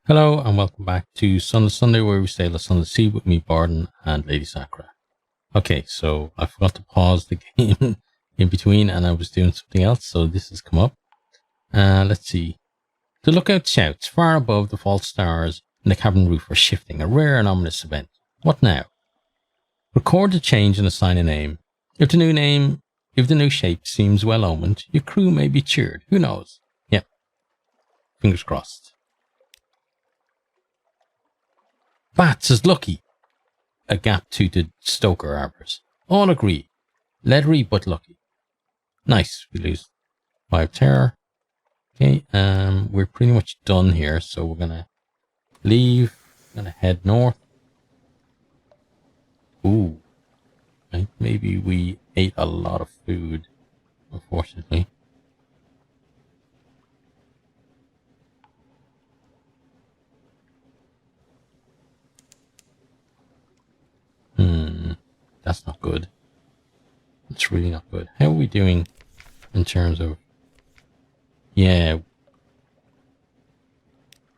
Hello and welcome back to Sunless Sunday, where we sail the Sunless Sea with me, Bardon, and Lady Sakura. Okay, so I forgot to pause the game in between and I was doing something else, so this has come up. Let's see. The lookout shouts far above the false stars and the cabin roof are shifting, a rare and ominous event. What now? Record the change and assign a name. If the new shape seems well omened, your crew may be cheered. Who knows? Yep. Fingers crossed. Bats is lucky. A gap-toothed stoker arbors. All agree. Leathery but lucky. Nice. We lose 5 terror. Okay, we're pretty much done here, so we're gonna leave. Gonna head north. Ooh. I think maybe we ate a lot of food, unfortunately. That's not good. It's really not good. How are we doing in terms of... Yeah.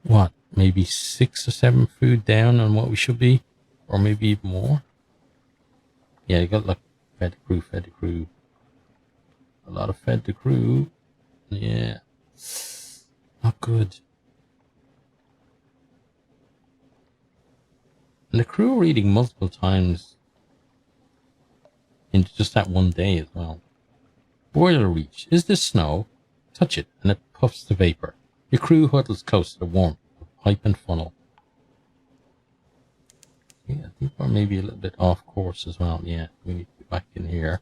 What? Maybe 6 or 7 food down on what we should be? Or maybe even more? Yeah, you got like fed the crew. A lot of fed the crew. Yeah. Not good. And the crew are eating multiple times in just that one day as well. Boiler reach. Is this snow? Touch it and it puffs the vapor. Your crew huddles close to the warmth of pipe and funnel. Yeah, I think we're maybe a little bit off course as well. Yeah, we need to get back in here.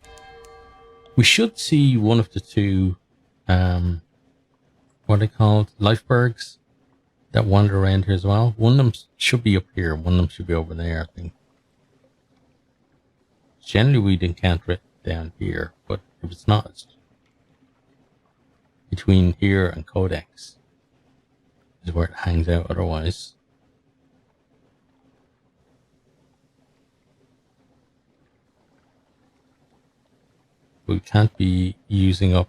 We should see one of the two, what are they called? Lifebergs that wander around here as well. One of them should be up here. One of them should be over there, I think. Generally, we'd encounter it down here, but if it's not, it's between here and Codex is where it hangs out otherwise. We can't be using up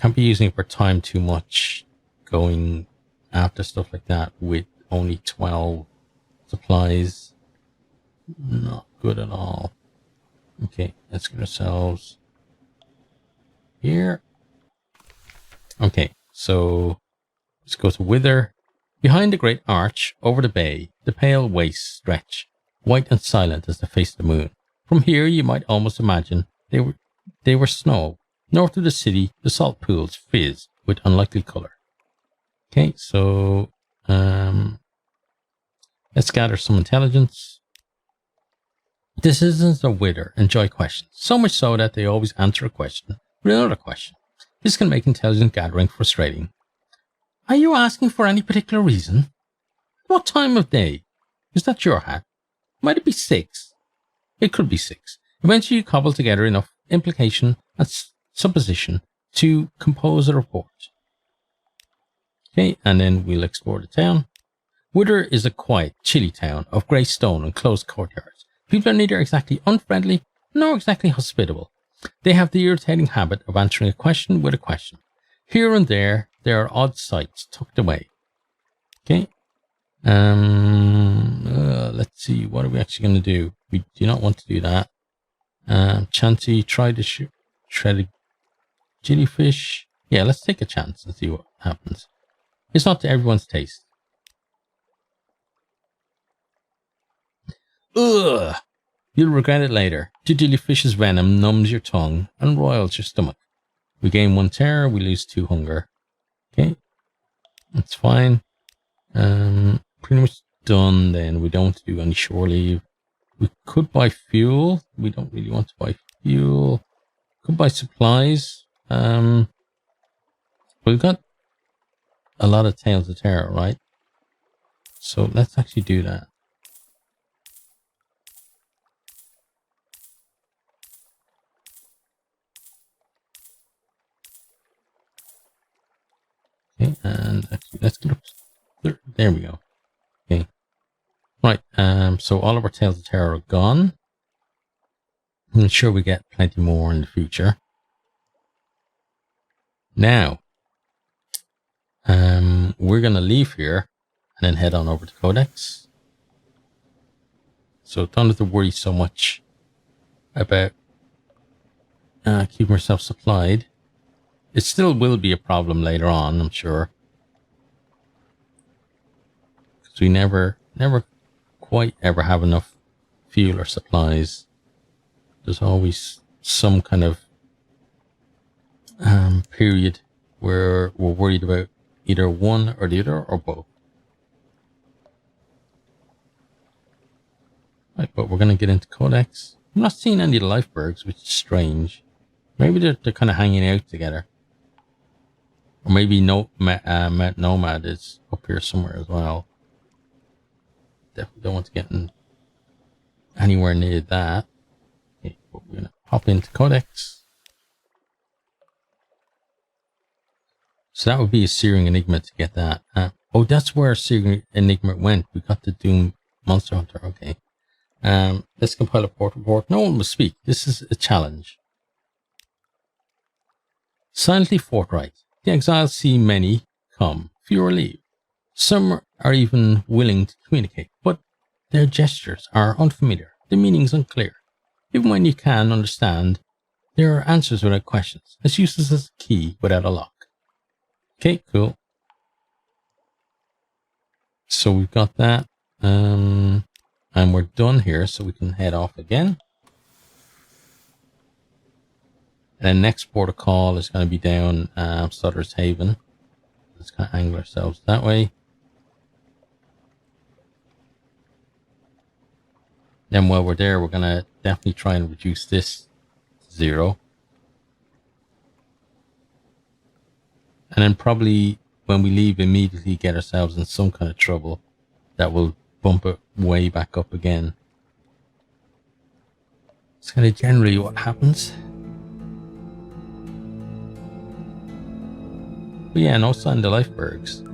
our time too much going after stuff like that with only 12 supplies. Not good at all. Okay, let's get ourselves here. Okay, so let's go to Wither. Behind the great arch, over the bay, the pale wastes stretch, white and silent as the face of the moon. From here, you might almost imagine they were snow. North of the city, the salt pools fizz with unlikely color. Okay, so let's gather some intelligence. The citizens of Wither enjoy questions, so much so that they always answer a question with another question. This can make intelligence gathering frustrating. Are you asking for any particular reason? What time of day? Is that your hat? Might it be 6? It could be 6. Eventually you cobble together enough implication and supposition to compose a report. Okay, and then we'll explore the town. Wither is a quiet, chilly town of grey stone and closed courtyards. People are neither exactly unfriendly nor exactly hospitable. They have the irritating habit of answering a question with a question. Here and there are odd sights tucked away. Okay. Let's see. What are we actually going to do? We do not want to do that. Chansey, try to shred a jellyfish. Yeah, let's take a chance and see what happens. It's not to everyone's taste. Ugh! You'll regret it later. The jellyfish's venom numbs your tongue and roils your stomach. We gain 1 terror, we lose 2 hunger. Okay. That's fine. Pretty much done then. We don't want to do any shore leave. We could buy fuel. We don't really want to buy fuel. Could buy supplies. We've got a lot of Tales of Terror, right? So let's actually do that. Okay, and actually, let's get up. There we go. Okay. Right, so all of our Tales of Terror are gone. I'm sure we get plenty more in the future. Now, We're going to leave here and then head on over to Codex. So don't have to worry so much about keeping yourself supplied. It still will be a problem later on, I'm sure. Because we never quite ever have enough fuel or supplies. There's always some kind of period where we're worried about either one or the other or both. Right, but we're going to get into Codex. I'm not seeing any of the lifebergs, which is strange. Maybe they're kind of hanging out together. Or maybe Mount Nomad is up here somewhere as well. Definitely don't want to get in anywhere near that. Okay, but we're going to hop into Codex. So that would be a Searing Enigma to get that. Oh, that's where Searing Enigma went. We got the Doom Monster Hunter. Okay. Let's compile a port report. No one will speak. This is a challenge. Silently forthright. The exiles see many come, fewer leave. Some are even willing to communicate, but their gestures are unfamiliar, the meanings unclear. Even when you can understand, there are answers without questions, as useless as a key without a lock. Okay, cool. So we've got that. And we're done here, so we can head off again. And then next port of call is going to be down Sutter's Haven. Let's kind of angle ourselves that way. Then while we're there, we're going to definitely try and reduce this to 0. And then probably when we leave, immediately get ourselves in some kind of trouble that will bump it way back up again. It's kind of generally what happens. But yeah, no sign of the lifebergs.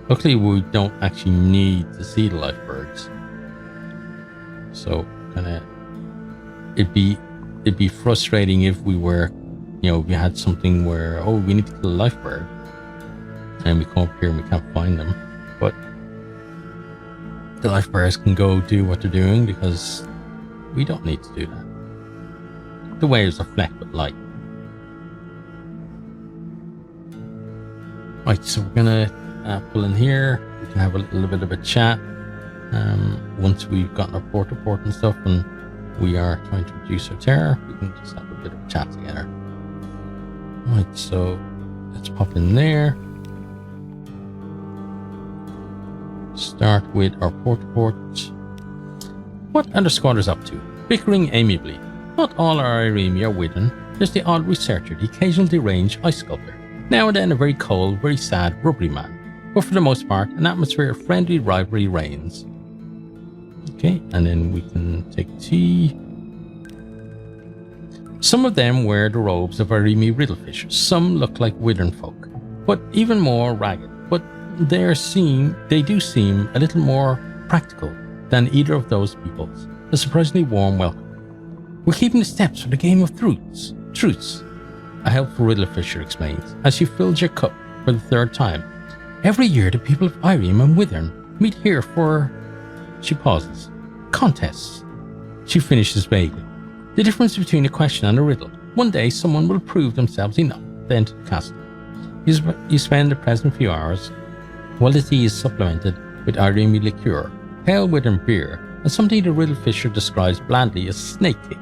Luckily, we don't actually need to see the lifebergs. So, kind of, it'd be frustrating if we were, if we had something where, oh, we need to kill a lifeberg, and we come up here and we can't find them. But the lifebergs can go do what they're doing because we don't need to do that. The waves are flecked with light. Right, so we're gonna pull in here. We can have a little bit of a chat once we've gotten our port report and stuff, and we are trying to reduce our terror. We can just have a bit of a chat together. Right, so let's pop in there. Start with our port report. What are the squatters up to? Bickering amiably. Not all our Iremi are Withern. There's the odd researcher, the occasional deranged ice sculptor. Now and then a very cold, very sad, rubbery man. But for the most part, an atmosphere of friendly rivalry reigns. Okay, and then we can take tea. Some of them wear the robes of Iremi riddlefishers. Some look like Withern folk, but even more ragged. But they do seem a little more practical than either of those peoples. A surprisingly warm welcome. We're keeping the steps for the game of truths. A helpful riddlefisher explains, as she fills your cup for the 3rd time. Every year the people of Irem and Withern meet here for... She pauses. Contests. She finishes vaguely. The difference between a question and a riddle. One day someone will prove themselves enough to enter the castle. You spend the present few hours while the tea is supplemented with Iremi liqueur, pale Withern beer, and something the riddlefisher describes blandly as snake cake.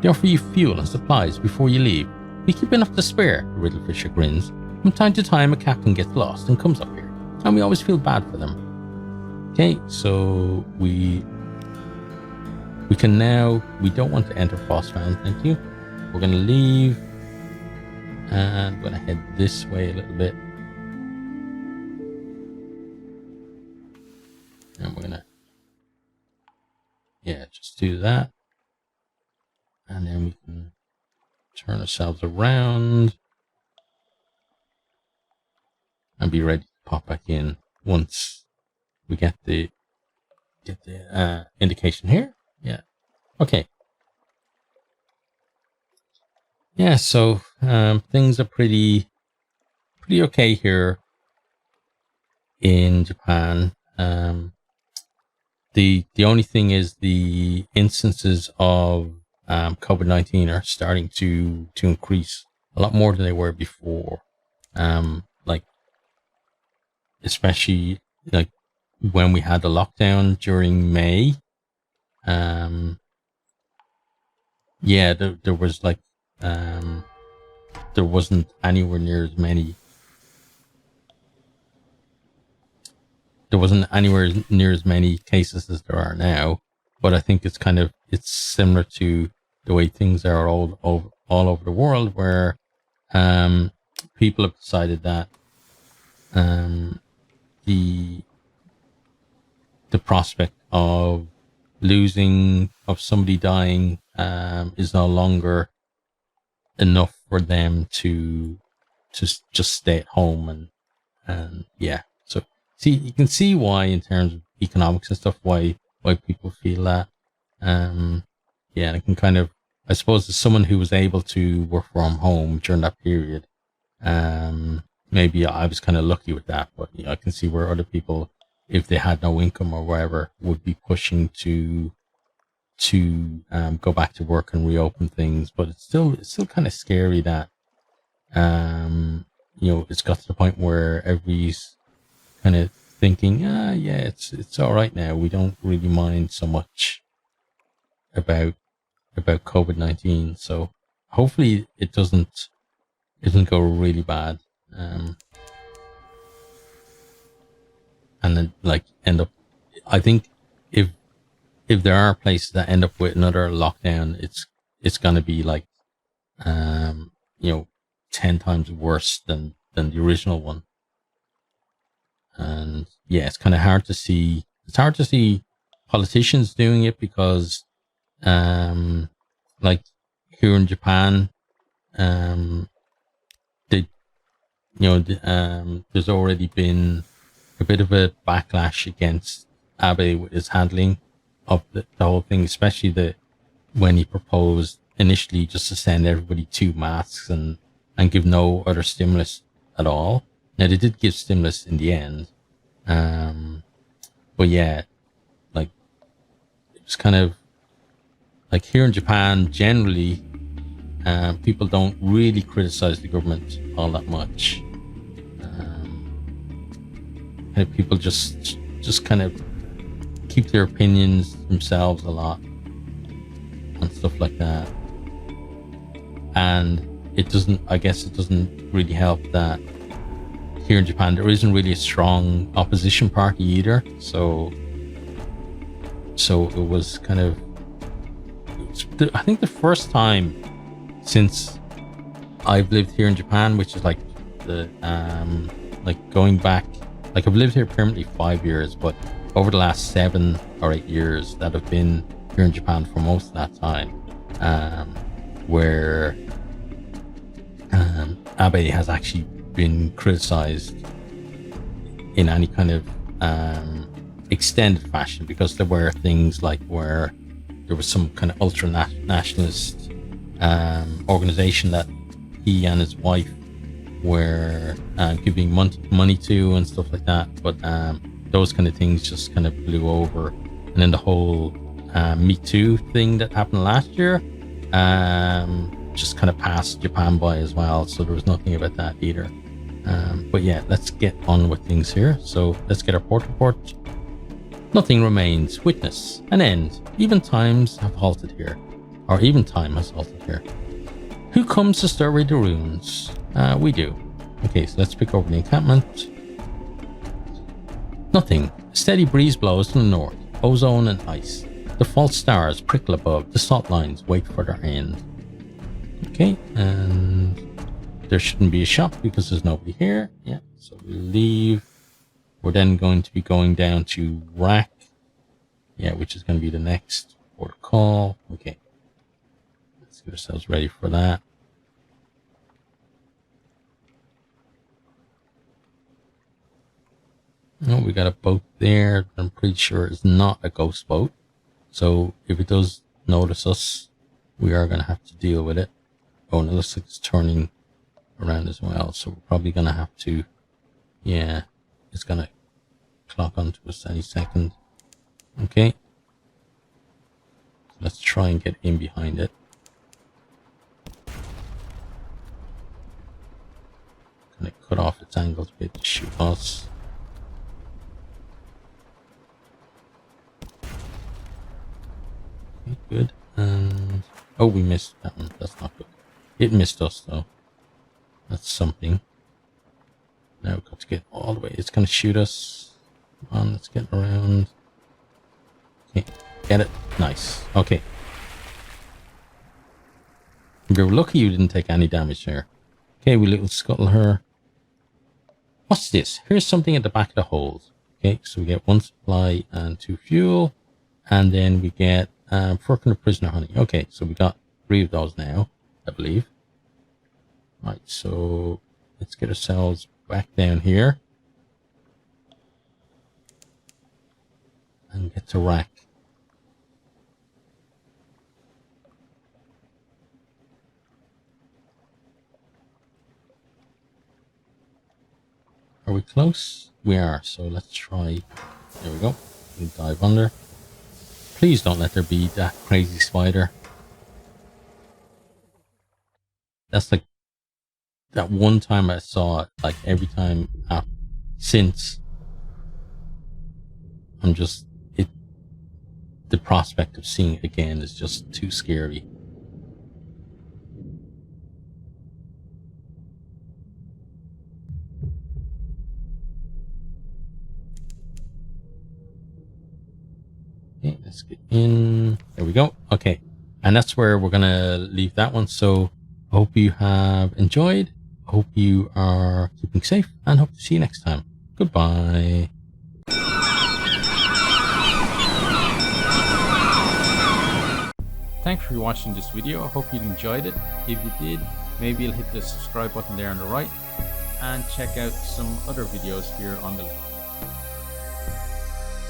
They offer you fuel and supplies before you leave. We keep enough to spare, the riddlefisher grins. From time to time a captain gets lost and comes up here, and we always feel bad for them. Okay, so we can now, we don't want to enter Frostbound, thank you. We're going to leave, and we're going to head this way a little bit. And we're going to, yeah, just do that. And then we can turn ourselves around and be ready to pop back in once we get the indication here. Yeah. Okay. Yeah, so things are pretty okay here in Japan. The only thing is the instances of COVID-19 are starting to increase a lot more than they were before. Like especially like when we had the lockdown during May. Um, yeah, there was like there wasn't anywhere near as many. There wasn't anywhere near as many cases as there are now, but I think it's similar to the way things are all over the world, where um, people have decided that um, the the prospect of somebody dying is no longer enough for them to just stay at home and yeah. So see, you can see why in terms of economics and stuff why people feel that. Um, yeah, and I can kind of, I suppose, as someone who was able to work from home during that period, maybe I was kind of lucky with that. But I can see where other people, if they had no income or whatever, would be pushing to go back to work and reopen things. But it's still kind of scary that it's got to the point where everybody's kind of thinking, yeah, it's all right now. We don't really mind so much about COVID-19. So hopefully it doesn't go really bad. And then like end up, I think if there are places that end up with another lockdown, it's going to be like, um, you know, 10 times worse than the original one. And yeah, it's kind of hard to see. It's hard to see politicians doing it because, like here in Japan, they, there's already been a bit of a backlash against Abe with his handling of the whole thing, especially when he proposed initially just to send everybody 2 masks and give no other stimulus at all. Now they did give stimulus in the end, but yeah, like it was kind of like here in Japan generally, people don't really criticize the government all that much. And people just kind of keep their opinions themselves a lot and stuff like that. And I guess it doesn't really help that here in Japan there isn't really a strong opposition party either. So it was kind of, I think the first time since I've lived here in Japan, which is like like going back, like I've lived here permanently 5 years, but over the last 7 or 8 years that I've been here in Japan for most of that time, where Abe has actually been criticized in any kind of extended fashion, because there were things like where there was some kind of ultra nationalist organization that he and his wife were giving money to and stuff like that. But those kind of things just kind of blew over. And then the whole Me Too thing that happened last year just kind of passed Japan by as well. So there was nothing about that either. But yeah, let's get on with things here. So let's get our port report. Nothing remains. Witness. An end. Even times have halted here. Or even time has halted here. Who comes to survey the ruins? We do. Okay, so let's pick over the encampment. Nothing. A steady breeze blows from the north. Ozone and ice. The false stars prickle above. The salt lines wait for their end. Okay, and there shouldn't be a shop because there's nobody here. Yeah, so we'll leave. We're then going to be going down to Rack. Yeah, which is going to be the next port of call. Okay. Let's get ourselves ready for that. Oh, we got a boat there. I'm pretty sure it's not a ghost boat. So if it does notice us, we are going to have to deal with it. Oh, and it looks like it's turning around as well. So we're probably going to have to, yeah, it's going to clock onto us any second. Okay. Let's try and get in behind it. Gonna cut off its angles a bit to shoot us. Okay, good. And oh, we missed that one. That's not good. It missed us though. That's something. Now we've got to get all the way. It's gonna shoot us. Come on, let's get around. Okay, get it. Nice. Okay. You're lucky you didn't take any damage there. Okay, we little scuttle her. What's this? Here's something at the back of the hold. Okay, so we get 1 supply and 2 fuel. And then we get 400 prisoner honey. Okay, so we got 3 of those now, I believe. Right, so let's get ourselves back down here. And get to rack. Are we close? We are, so let's try. There we go. We dive under. Please don't let there be that crazy spider. That's like that one time I saw it, like every time since. I'm just, the prospect of seeing it again is just too scary. Okay, let's get in. There we go. Okay. And that's where we're going to leave that one. So I hope you have enjoyed. Hope you are keeping safe and hope to see you next time. Goodbye. Thanks for watching this video. I hope you enjoyed it. If you did, maybe you'll hit the subscribe button there on the right and check out some other videos here on the left.